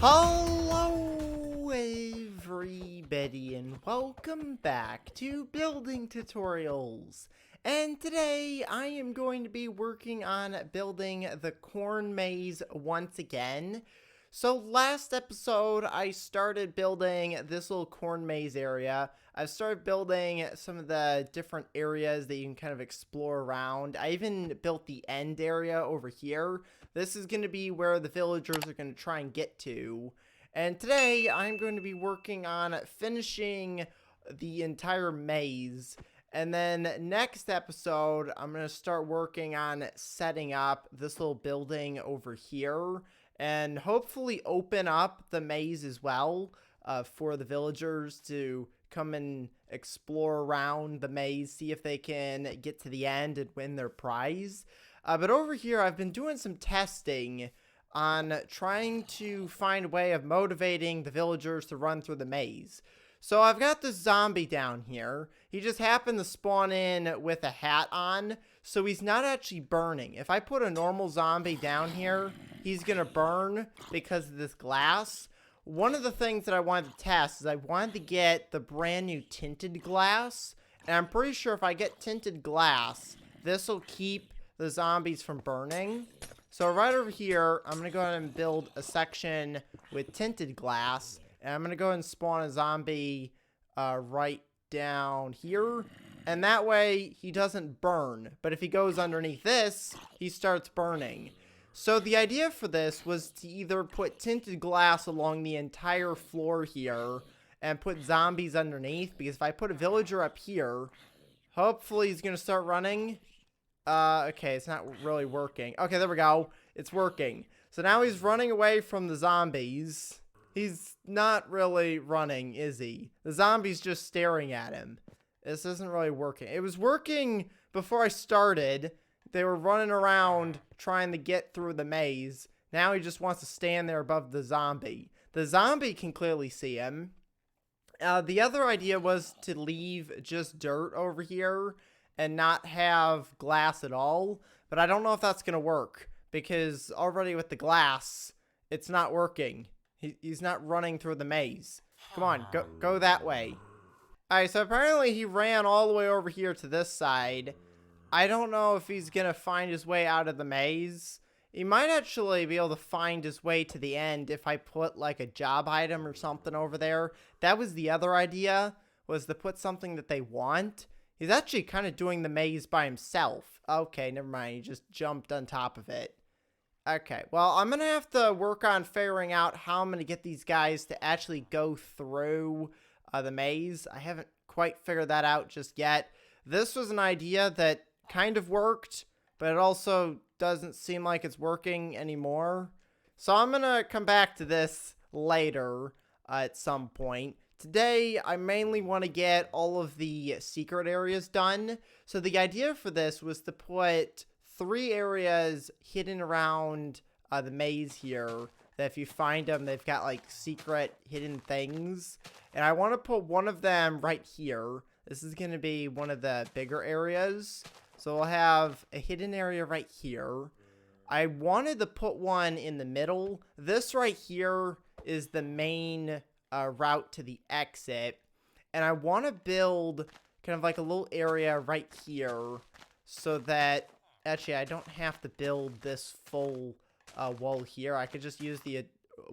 Hello everybody and welcome back to Building Tutorials. And today I am going to be working on building the corn maze once again. So last episode I started building this little corn maze area. I've started building some of the different areas that you can kind of explore around. I even built the end area over here. This is going to be where the villagers are going to try and get to. And today I'm going to be working on finishing the entire maze. And then next episode, I'm going to start working on setting up this little building over here. And hopefully open up the maze as well for the villagers to come and explore around the maze, see if they can get to the end and win their prize. But over here, I've been doing some testing on trying to find a way of motivating the villagers to run through the maze. So I've got this zombie down here. He just happened to spawn in with a hat on, so he's not actually burning. If I put a normal zombie down here, he's gonna burn because of this glass. One of the things that I wanted to test is I wanted to get the brand new tinted glass, and I'm pretty sure if I get tinted glass, this will keep the zombies from burning. So right over here, I'm gonna go ahead and build a section with tinted glass, and I'm gonna go ahead and spawn a zombie right down here, and that way he doesn't burn. But if he goes underneath this, he starts burning. So the idea for this was to either put tinted glass along the entire floor here and put zombies underneath, because if I put a villager up here, hopefully he's gonna start running. Okay, it's not really working. Okay, there we go. It's working. So now he's running away from the zombies. He's not really running, is he? The zombie's just staring at him. This isn't really working. It was working before I started. They were running around trying to get through the maze. Now he just wants to stand there above the zombie. The zombie can clearly see him. The other idea was to leave just dirt over here and not have glass at all. But I don't know if that's going to work, because already with the glass, it's not working. He's not running through the maze. Come on, go that way. Alright, so apparently he ran all the way over here to this side. I don't know if he's going to find his way out of the maze. He might actually be able to find his way to the end if I put like a job item or something over there. That was the other idea, was to put something that they want. He's actually kind of doing the maze by himself. Okay, never mind. He just jumped on top of it. Okay, well, I'm going to have to work on figuring out how I'm going to get these guys to actually go through the maze. I haven't quite figured that out just yet. This was an idea that kind of worked, but it also doesn't seem like it's working anymore. So I'm going to come back to this later at some point. Today, I mainly want to get all of the secret areas done. So the idea for this was to put 3 areas hidden around the maze here, that if you find them, they've got like secret hidden things. And I want to put one of them right here. This is going to be one of the bigger areas. So we'll have a hidden area right here. I wanted to put one in the middle. This right here is the main route to the exit. And I want to build kind of like a little area right here so that, actually, I don't have to build this full wall here. I could just use the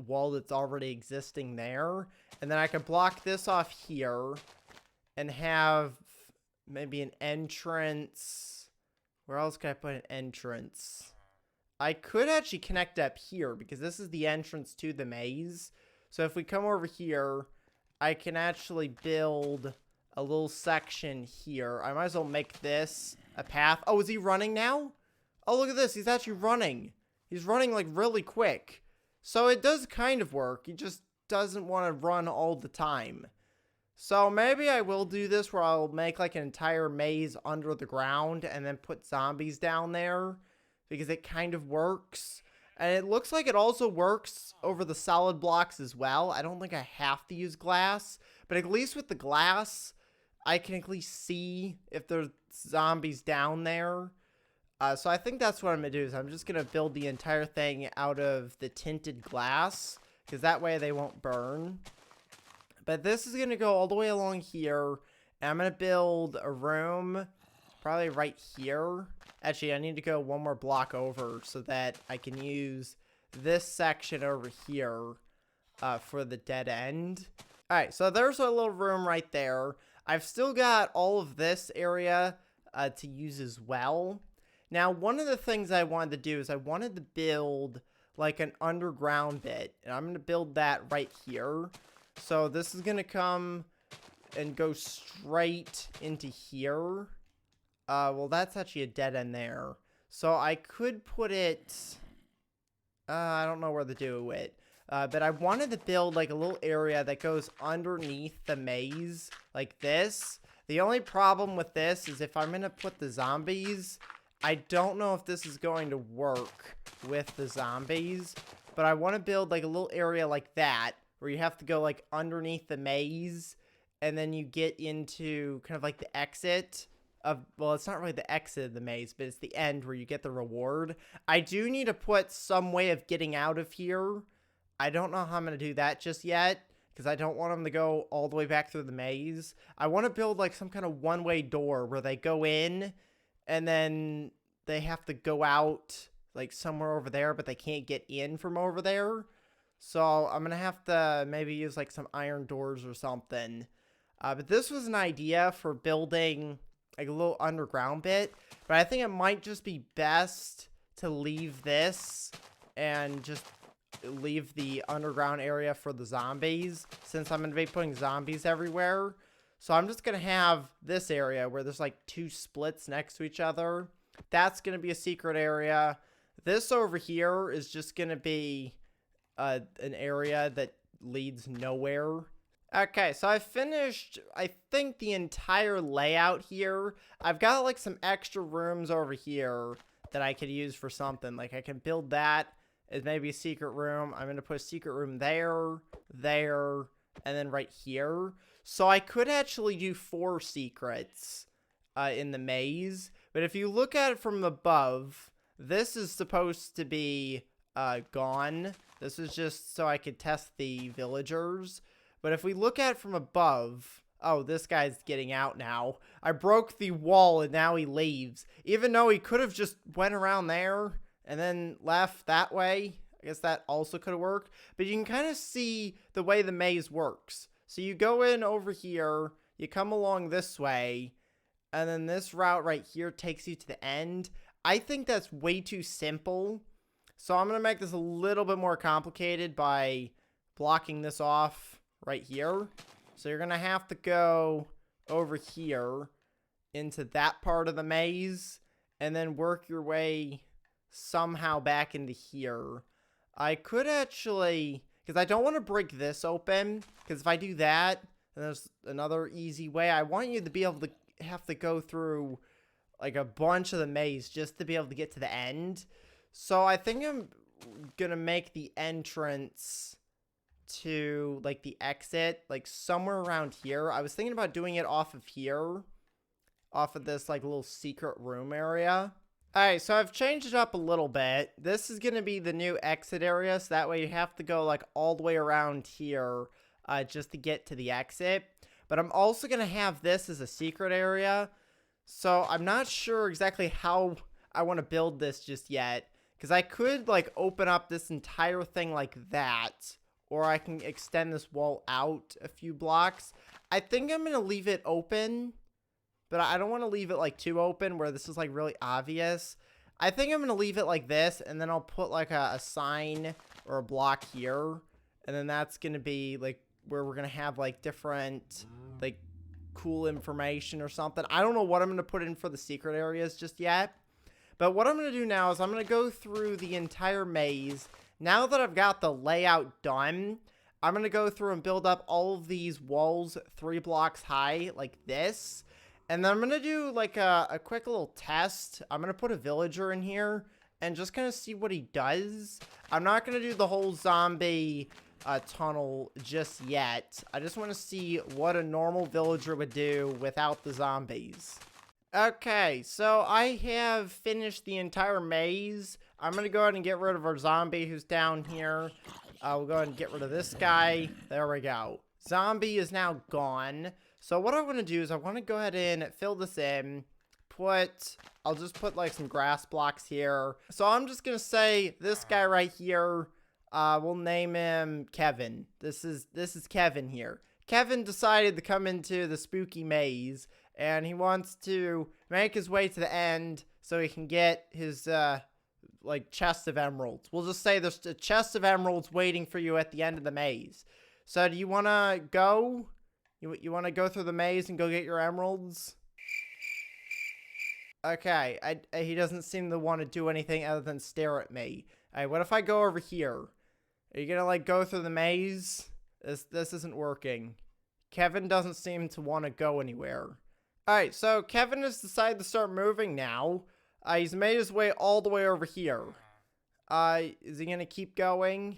wall that's already existing there. And then I could block this off here and have maybe an entrance. Where else could I put an entrance? I could actually connect up here, because this is the entrance to the maze. So if we come over here, I can actually build a little section here. I might as well make this a path. Oh, is he running now? Oh, look at this. He's actually running. He's running like really quick. So it does kind of work. He just doesn't want to run all the time. So maybe I will do this where I'll make like an entire maze under the ground and then put zombies down there, because it kind of works. And it looks like it also works over the solid blocks as well. I don't think I have to use glass, but at least with the glass, I can at least see if there's zombies down there. So I think that's what I'm going to do, is I'm just going to build the entire thing out of the tinted glass, because that way they won't burn. But this is going to go all the way along here, and I'm going to build a room probably right here. Actually, I need to go one more block over so that I can use this section over here for the dead end. Alright, so there's a little room right there. I've still got all of this area to use as well. Now, one of the things I wanted to do is I wanted to build like an underground bit. And I'm going to build that right here. So this is going to come and go straight into here. Well, that's actually a dead end there. So I could put it... I don't know where to do it. But I wanted to build like a little area that goes underneath the maze like this. The only problem with this is if I'm going to put the zombies, I don't know if this is going to work with the zombies. But I want to build like a little area like that where you have to go like underneath the maze. And then you get into kind of like the exit of, well, it's not really the exit of the maze, but it's the end where you get the reward. I do need to put some way of getting out of here. I don't know how I'm going to do that just yet, because I don't want them to go all the way back through the maze. I want to build like some kind of one-way door where they go in and then they have to go out like somewhere over there, but they can't get in from over there. So I'm going to have to maybe use like some iron doors or something. But this was an idea for building like a little underground bit, but I think it might just be best to leave this and just leave the underground area for the zombies, since I'm going to be putting zombies everywhere. So I'm just going to have this area where there's like two splits next to each other. That's going to be a secret area. This over here is just going to be an area that leads nowhere. Okay, so I finished, I think, the entire layout here. I've got like some extra rooms over here that I could use for something. Like I can build that as maybe a secret room. I'm going to put a secret room there, there, and then right here. So I could actually do 4 secrets in the maze. But if you look at it from above, this is supposed to be gone. This is just so I could test the villagers. But if we look at it from above, oh, this guy's getting out now. I broke the wall and now he leaves. Even though he could have just went around there and then left that way. I guess that also could have worked. But you can kind of see the way the maze works. So you go in over here, you come along this way, and then this route right here takes you to the end. I think that's way too simple. So I'm going to make this a little bit more complicated by blocking this off right here. So you're going to have to go over here into that part of the maze and then work your way somehow back into here. I could actually, because I don't want to break this open, because if I do that, then there's another easy way. I want you to be able to have to go through like a bunch of the maze just to be able to get to the end. So I think I'm going to make the entrance to like the exit like somewhere around here. I was thinking about doing it off of here, off of this like little secret room area. Alright, so I've changed it up a little bit. This is going to be the new exit area, so that way you have to go like all the way around here just to get to the exit. But I'm also going to have this as a secret area, so I'm not sure exactly how I want to build this just yet, because I could like open up this entire thing like that, or I can extend this wall out a few blocks. I think I'm going to leave it open, but I don't want to leave it like too open where this is like really obvious. I think I'm going to leave it like this, and then I'll put like a sign or a block here. And then that's going to be like where we're going to have like different like cool information or something. I don't know what I'm going to put in for the secret areas just yet. But what I'm going to do now is I'm going to go through the entire maze. Now that I've got the layout done, I'm going to go through and build up all of these walls 3 blocks high like this. And then I'm going to do like a quick little test. I'm going to put a villager in here and just kind of see what he does. I'm not going to do the whole zombie tunnel just yet. I just want to see what a normal villager would do without the zombies. Okay, so I have finished the entire maze. I'm going to go ahead and get rid of our zombie who's down here. We'll go ahead and get rid of this guy. There we go. Zombie is now gone. So what I want to do is I want to go ahead and fill this in. I'll just put like some grass blocks here. So I'm just going to say this guy right here, we'll name him Kevin. This is Kevin here. Kevin decided to come into the spooky maze, and he wants to make his way to the end so he can get his, like, chest of emeralds. We'll just say there's a chest of emeralds waiting for you at the end of the maze. So do you want to go? You want to go through the maze and go get your emeralds? Okay, he doesn't seem to want to do anything other than stare at me. Alright, what if I go over here? Are you gonna, like, go through the maze? This isn't working. Kevin doesn't seem to want to go anywhere. Alright, so Kevin has decided to start moving now. He's made his way all the way over here. Is he gonna keep going?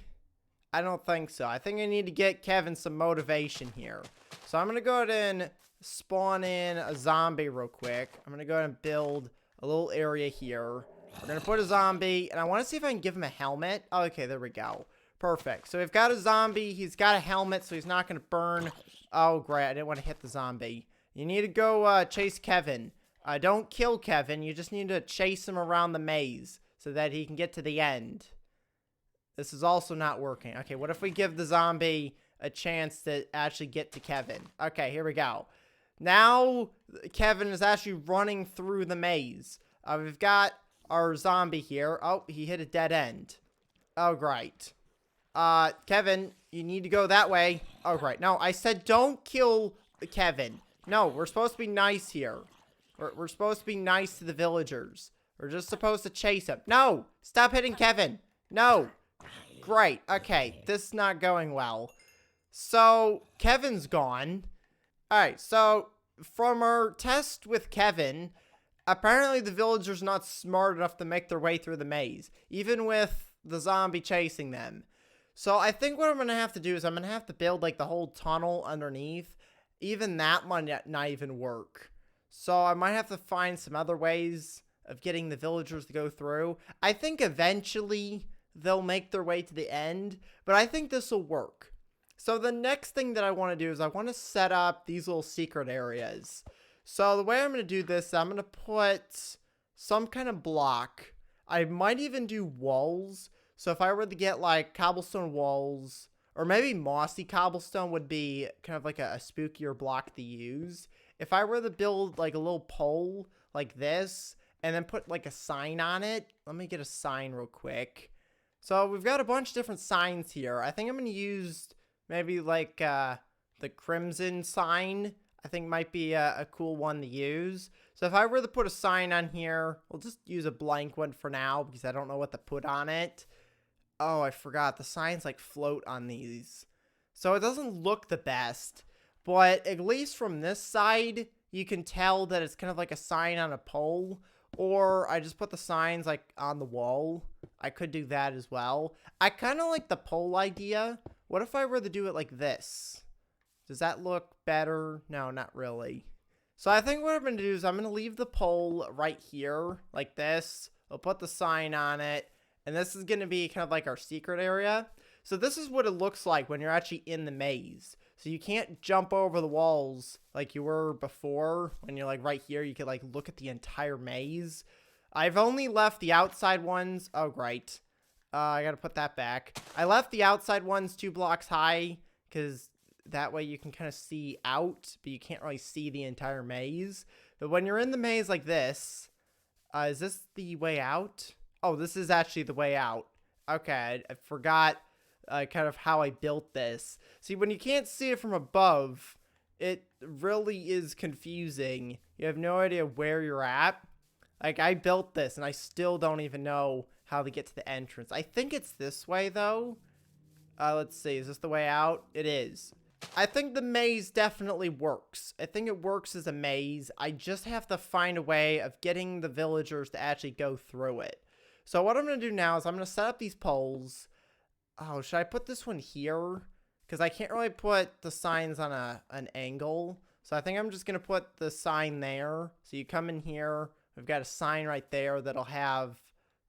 I don't think so. I think I need to get Kevin some motivation here. So I'm gonna go ahead and spawn in a zombie real quick. I'm gonna go ahead and build a little area here. We're gonna put a zombie, and I want to see if I can give him a helmet. Oh, okay, there we go. Perfect. So we've got a zombie. He's got a helmet, so he's not going to burn. Oh, great. I didn't want to hit the zombie. You need to go chase Kevin. Don't kill Kevin. You just need to chase him around the maze so that he can get to the end. This is also not working. Okay, what if we give the zombie a chance to actually get to Kevin? Okay, here we go. Now, Kevin is actually running through the maze. We've got our zombie here. Oh, he hit a dead end. Oh, great. Kevin, you need to go that way. Oh, right. No, I said don't kill Kevin. No, we're supposed to be nice here. We're supposed to be nice to the villagers. We're just supposed to chase him. No! Stop hitting Kevin! No! Great. Okay, this is not going well. So, Kevin's gone. Alright, so, from our test with Kevin, apparently the villagers not smart enough to make their way through the maze, even with the zombie chasing them. So I think what I'm going to have to do is I'm going to have to build like the whole tunnel underneath. Even that might not even work. So I might have to find some other ways of getting the villagers to go through. I think eventually they'll make their way to the end, but I think this will work. So the next thing that I want to do is I want to set up these little secret areas. So the way I'm going to do this, I'm going to put some kind of block. I might even do walls. So if I were to get like cobblestone walls, or maybe mossy cobblestone would be kind of like a spookier block to use. If I were to build like a little pole like this, and then put like a sign on it. Let me get a sign real quick. So we've got a bunch of different signs here. I think I'm going to use maybe like the crimson sign. I think might be a cool one to use. So if I were to put a sign on here, we'll just use a blank one for now because I don't know what to put on it. Oh, I forgot. The signs like float on these. So it doesn't look the best. But at least from this side, you can tell that it's kind of like a sign on a pole. Or I just put the signs like on the wall. I could do that as well. I kind of like the pole idea. What if I were to do it like this? Does that look better? No, not really. So I think what I'm going to do is I'm going to leave the pole right here like this. I'll put the sign on it. And this is going to be kind of like our secret area. So this is what it looks like when you're actually in the maze. So you can't jump over the walls like you were before. When you're like right here, you can like look at the entire maze. I've only left the outside ones. Oh, great. I got to put that back. I left the outside ones 2 blocks high because that way you can kind of see out, but you can't really see the entire maze. But when you're in the maze like this, is this the way out? Oh, this is actually the way out. Okay, I forgot kind of how I built this. See, when you can't see it from above, it really is confusing. You have no idea where you're at. Like, I built this, and I still don't even know how to get to the entrance. I think it's this way, though. Let's see. Is this the way out? It is. I think the maze definitely works. I think it works as a maze. I just have to find a way of getting the villagers to actually go through it. So what I'm going to do now is I'm going to set up these poles. Oh, should I put this one here? Because I can't really put the signs on an angle. So I think I'm just going to put the sign there. So you come in here. We've got a sign right there that'll have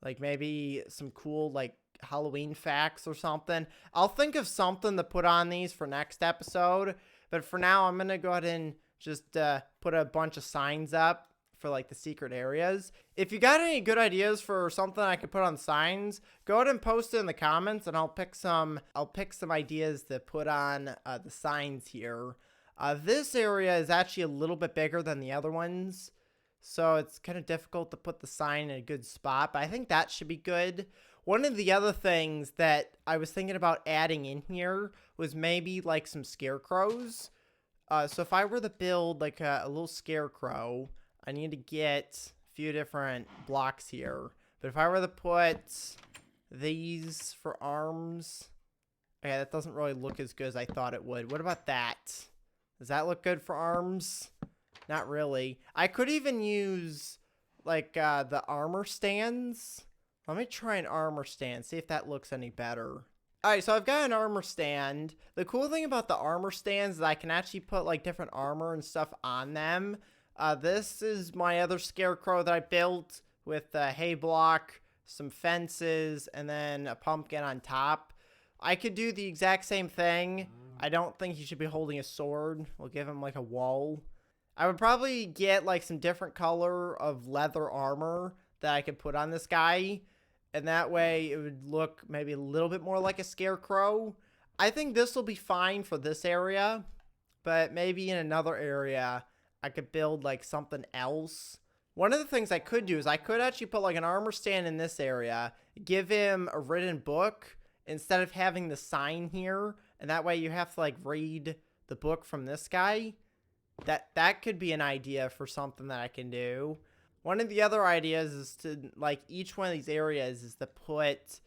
like maybe some cool like Halloween facts or something. I'll think of something to put on these for next episode. But for now, I'm going to go ahead and just put a bunch of signs up for like the secret areas. If you got any good ideas for something I could put on signs, go ahead and post it in the comments, and I'll pick some ideas to put on the signs here. This area is actually a little bit bigger than the other ones, so it's kind of difficult to put the sign in a good spot, but I think that should be good. One of the other things that I was thinking about adding in here was maybe like some scarecrows. So if I were to build like a little scarecrow, I need to get a few different blocks here. But if I were to put these for arms, okay, that doesn't really look as good as I thought it would. What about that? Does that look good for arms? Not really. I could even use like the armor stands. Let me try an armor stand, see if that looks any better. Alright, so I've got an armor stand. The cool thing about the armor stands is I can actually put like different armor and stuff on them. This is my other scarecrow that I built with a hay block, some fences, and then a pumpkin on top. I could do the exact same thing. I don't think he should be holding a sword. We'll give him like a wall. I would probably get like some different color of leather armor that I could put on this guy. And that way it would look maybe a little bit more like a scarecrow. I think this will be fine for this area. But maybe in another area, I could build like something else. One of the things I could do is I could actually put like an armor stand in this area, give him a written book instead of having the sign here, and that way you have to like read the book from this guy. That could be an idea for something that I can do. One of the other ideas is to like each one of these areas is to put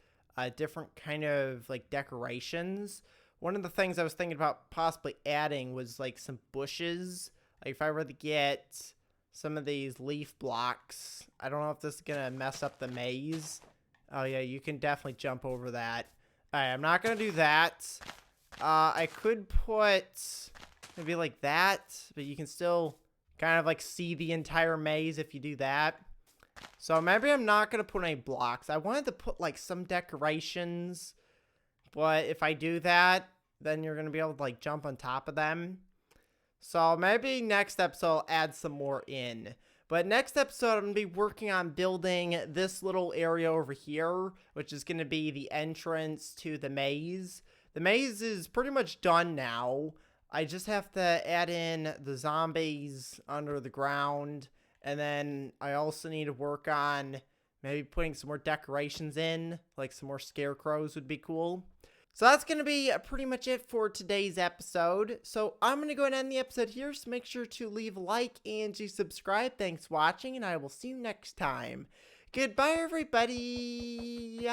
different kind of like decorations. One of the things I was thinking about possibly adding was like some bushes. Like if I were to get some of these leaf blocks, I don't know if this is going to mess up the maze. Oh yeah, you can definitely jump over that. Alright, I'm not going to do that. I could put maybe like that, but you can still kind of like see the entire maze if you do that. So maybe I'm not going to put any blocks. I wanted to put like some decorations, but if I do that, then you're going to be able to like jump on top of them. So maybe next episode I'll add some more in. But next episode I'm going to be working on building this little area over here, which is going to be the entrance to the maze. The maze is pretty much done now. I just have to add in the zombies under the ground. And then I also need to work on maybe putting some more decorations in, like some more scarecrows would be cool. So that's going to be pretty much it for today's episode. So I'm going to go ahead and end the episode here. So make sure to leave a like and to subscribe. Thanks for watching, and I will see you next time. Goodbye, everybody.